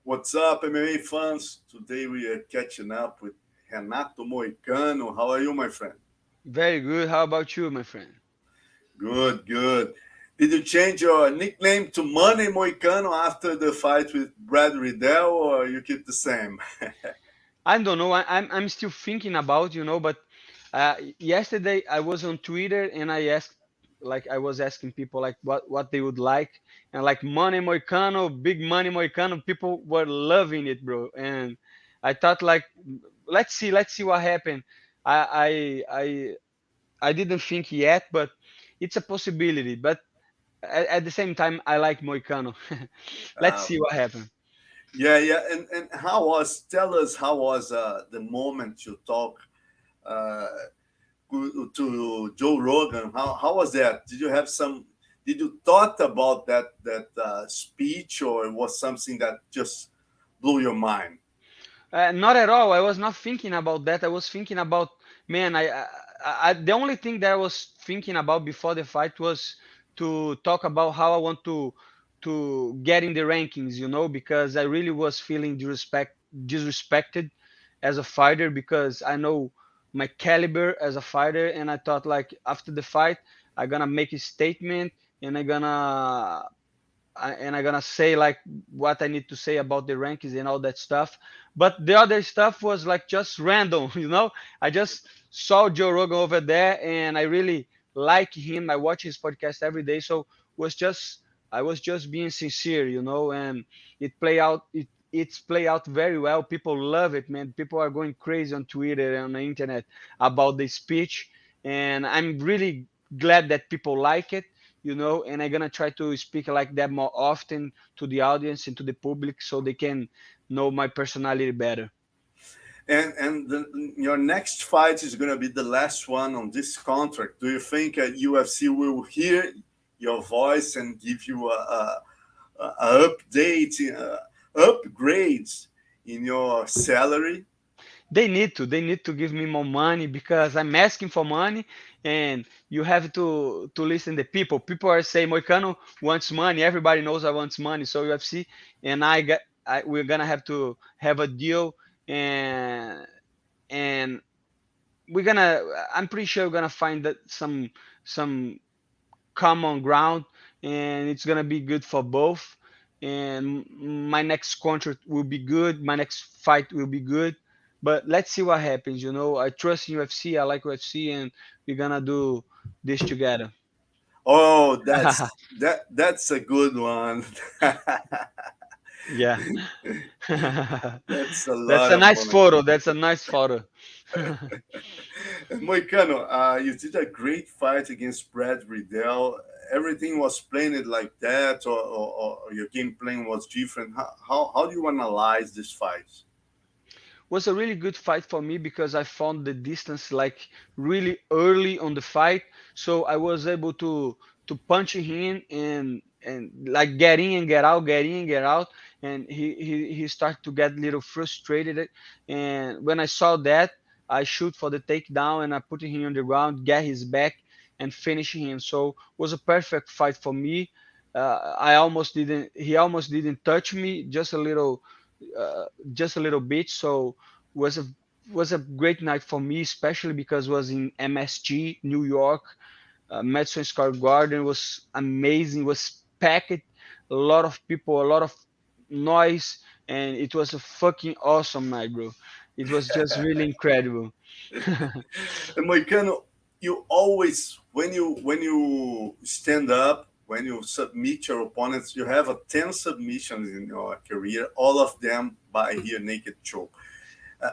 What's up, MMA fans? Today we are catching up with Renato Moicano. How are you, my friend? Very good. How about you, my friend? Good, good. Did you change your nickname to Money Moicano after the fight with Brad Riddell, or you keep the same? I don't know. I'm still thinking about, but yesterday I was on Twitter and I was asking people like what they would like, and like Money Moicano, Big Money Moicano, people were loving it, bro. And I thought like, let's see what happened. I I I I didn't think yet, but it's a possibility. But at the same time, I like Moicano. Let's uh, see what happens. yeah, yeah. And tell us how was the moment you talk uh, to Joe Rogan? How was that? Did you thought about that speech, or it was something that just blew your mind? Not at all. I was not thinking about that. I was thinking about, man. The only thing that I was thinking about before the fight was to talk about how I want to get in the rankings, because I really was feeling disrespected as a fighter because I know my caliber as a fighter, and I thought like after the fight I'm gonna make a statement and I'm gonna say like what I need to say about the rankings and all that stuff. But the other stuff was like just random, I just saw Joe Rogan over there, and I really like him. I watch his podcast every day, so was just I was just being sincere, and it play out. It's play out very well. People love it, man. People are going crazy on Twitter and on the internet about the speech, and I'm really glad that people like it, and I'm gonna try to speak like that more often to the audience and to the public so they can know my personality better. Your next fight is going to be the last one on this contract. Do you think UFC will hear your voice and give you a update, upgrades in your salary? They need to give me more money because I'm asking for money, and you have to listen to people. People are saying Moicano wants money. Everybody knows I wants money. So UFC and we're gonna have to have a deal, and and we're gonna I'm pretty sure we're gonna find that some common ground, and it's gonna be good for both. And my next contract will be good. My next fight will be good. But let's see what happens. I trust in UFC. I like UFC, and we're gonna do this together. Oh, that's a good one. Yeah. That's a That's lot a of nice money. photo. That's a nice photo. Moicano, you did a great fight against Brad Riddell. Everything was planned like that, or your game plan was different. How do you analyze this fight? Was a really good fight for me because I found the distance like really early on the fight, so I was able to punch him and like get in and get out, get in and get out, and he started to get a little frustrated. And when I saw that, I shoot for the takedown and I put him on the ground, get his back, and finish him. So it was a perfect fight for me. I almost didn't. He almost didn't touch me, uh, just a little bit. So was a was a great night for me, especially because it was in MSG, New York. Madison Square Garden was amazing. Was packed, a lot of people, a lot of noise, and it was a fucking awesome night, bro. It was just really incredible. And Moicano, you always when you stand up, when you submit your opponents, you have a 10 submissions in your career, all of them by here naked choke.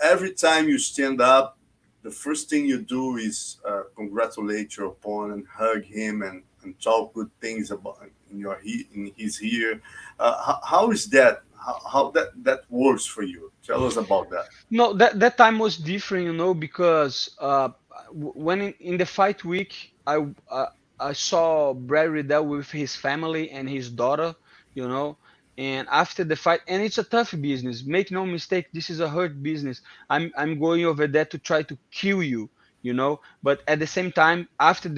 Every time you stand up, the first thing you do is congratulate your opponent, hug him, and talk good things about in his ear. How is that? How that works for you? Tell us about that. No, that time was different, because when in the fight week, I saw Brad Riddell with his family and his daughter, you know, and after the fight, and it's a tough business. Make no mistake, this is a hurt business. I'm going over there to try to kill you, But at the same time, after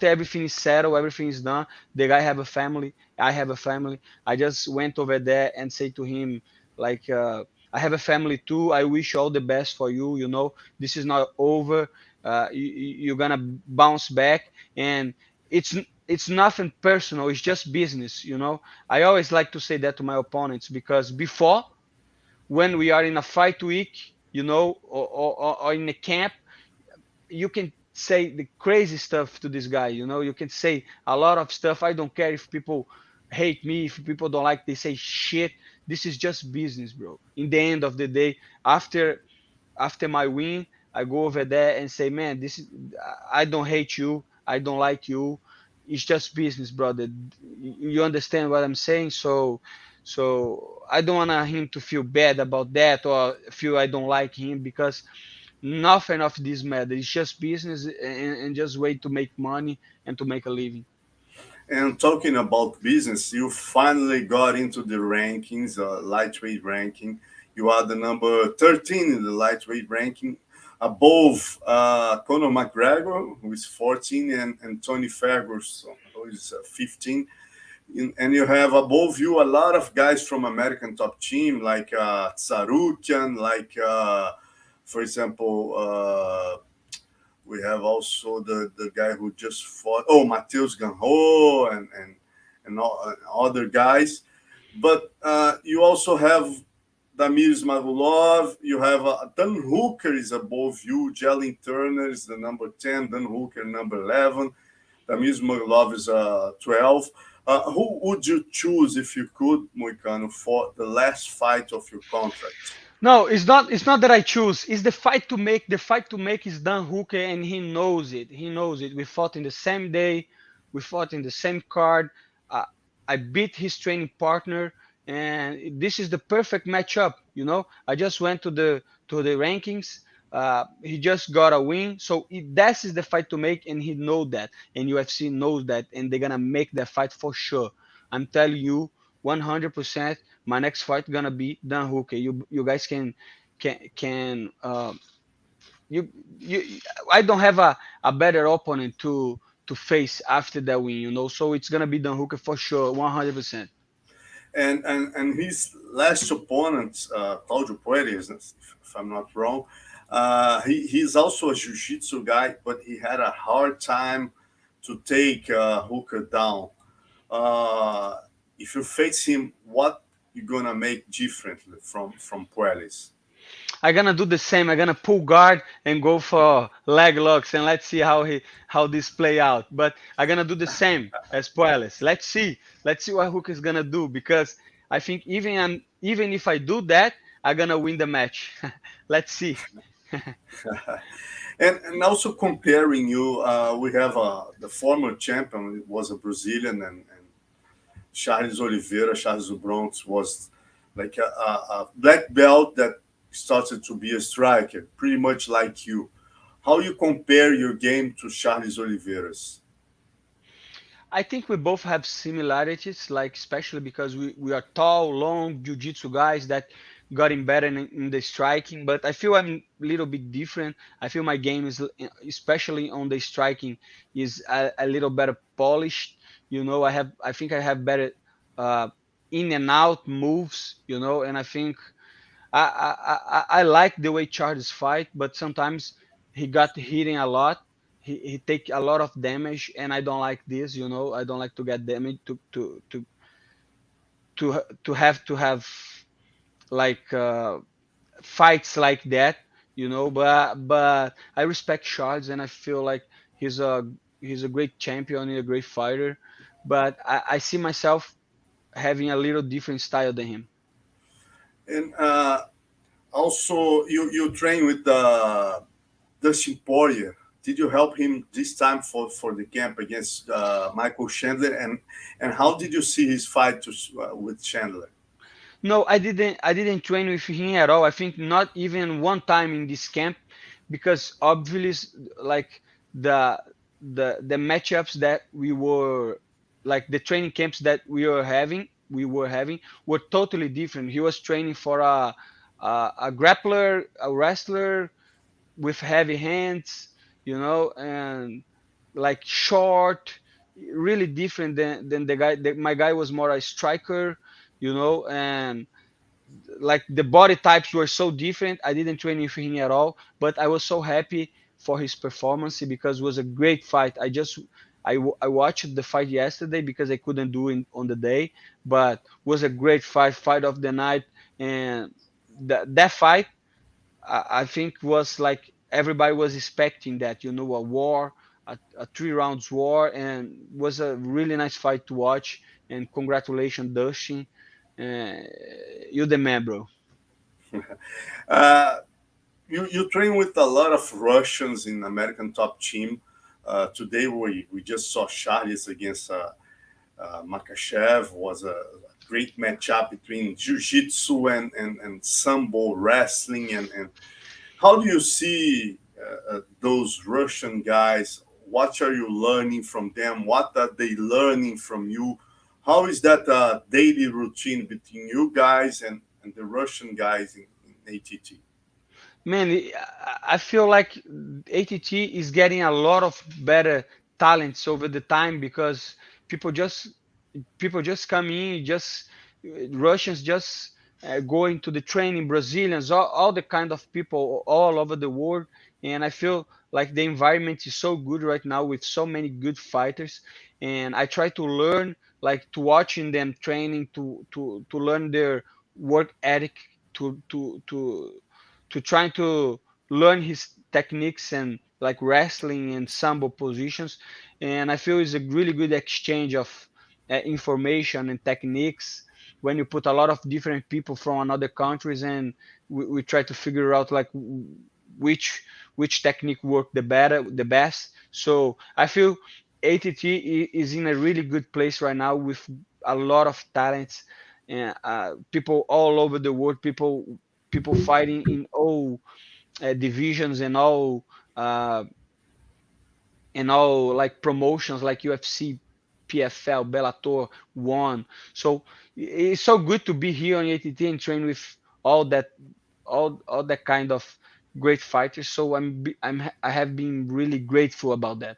everything is settled, everything is done, the guy have a family, I have a family. I just went over there and say to him, like, I have a family too. I wish all the best for you. This is not over. You're gonna bounce back, and it's nothing personal. It's just business. I always like to say that to my opponents, because before, when we are in a fight week, or in a camp, you can say the crazy stuff to this guy. You can say a lot of stuff. I don't care if people hate me, if people don't like, they say shit. This is just business, bro. In the end of the day, after my win, I go over there and say, man, this is, I don't hate you, I don't like you. It's just business, brother. You understand what I'm saying? So I don't want him to feel bad about that, or feel I don't like him, because nothing of this matter. It's just business, and just way to make money and to make a living. And talking about business, you finally got into the rankings, lightweight ranking. You are the number 13 in the lightweight ranking, above Conor McGregor, who is 14, and Tony Ferguson, who is 15. And you have above you a lot of guys from American top team, like Tsarukian, like, for example, we have also the guy who just fought, Mateus Ganho, and other guys. But you also have Damir Ismagulov. You have Dan Hooker is above you. Jalen Turner is the number 10. Dan Hooker number 11. Damir Ismagulov is 12. Who would you choose if you could, Moicano, for the last fight of your contract? No, it's not that I choose. It's the fight to make. The fight to make is Dan Hooker, and he knows it. He knows it. We fought in the same day. We fought in the same card. Uh, I beat his training partner, and this is the perfect matchup. I just went to the rankings. He just got a win, so that is the fight to make, and he knows that, and UFC knows that, and they're gonna make that fight for sure. I'm telling you, 100%. My next fight gonna be Dan Hooker. You guys can you you I don't have a better opponent to face after that win. So it's gonna be Dan Hooker for sure, 100%. And his last opponent, Claudio Puelles, if I'm not wrong, he's also a jiu-jitsu guy, but he had a hard time to take Hooker down. Uh, if you face him, what you gonna make differently from Puelles? I'm gonna do the same. I'm gonna pull guard and go for leg locks, and let's see how this play out. But I'm gonna do the same as Puelles. Let's see. Let's see what Hook is gonna do, because I think even if I do that, I'm gonna win the match. Let's see. And also comparing you, we have the former champion was a Brazilian, and Charles Oliveira, Charles Bronx was like a black belt that started to be a striker, pretty much like you. How you compare your game to Charles Oliveira's? I think we both have similarities, like especially because we are tall, long jiu-jitsu guys that gotten better in the striking. But I feel I'm a little bit different. I feel my game is, especially on the striking, is a little better polished. I think I have better uh, in and out moves. And I think I like the way Charles fight, but sometimes he got hitting a lot. He take a lot of damage, and I don't like this. I don't like to get damage to have like fights like that. But I respect Charles, and I feel like he's a great champion and a great fighter. But I see myself having a little different style than him. And also, you train with Dustin Poirier. Did you help him this time for the camp against Michael Chandler? And how did you see his fight with Chandler? No, I didn't train with him at all. I think not even one time in this camp, because obviously, like, the the matchups that we were, like, the training camps that we were having were totally different. He was training for a grappler, a wrestler, with heavy hands, and like short, really different than the guy. My guy was more a striker, and like the body types were so different. I didn't train with him at all, but I was so happy for his performance because it was a great fight. I watched the fight yesterday because I couldn't do it on the day, but was a great fight of the night, and that fight I think was like everybody was expecting that, a war, a 3 rounds war, and was a really nice fight to watch. And congratulations, Dustin. Uh, you the man, bro. Uh, you train with a lot of Russians in American top team. Today we just saw Charles against Makachev. Was a great matchup between jiu-jitsu and sambo wrestling. And how do you see those Russian guys? What are you learning from them? What are they learning from you? How is that daily routine between you guys and the Russian guys in ATT? Man, I feel like ATT is getting a lot of better talents over the time because people just people just come in, just Russians just going to the training, Brazilians, all the kind of people all over the world. And I feel like the environment is so good right now with so many good fighters. And I try to learn, like to watching them training, to learn their work ethic, to trying to learn his techniques and like wrestling and sambo positions. And I feel it's a really good exchange of information and techniques when you put a lot of different people from another countries, and we try to figure out like which which technique work the best. So I feel ATT is in a really good place right now with a lot of talents and people all over the world, people fighting in all divisions uh, and all like promotions like UFC, PFL, Bellator, One. So it's so good to be here on ATT and train with all that all that kind of great fighters. So I have been really grateful about that.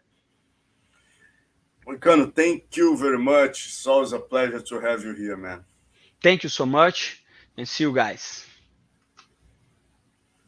Moicano, thank you very much. It's always a pleasure to have you here, man. Thank you so much, and see you guys.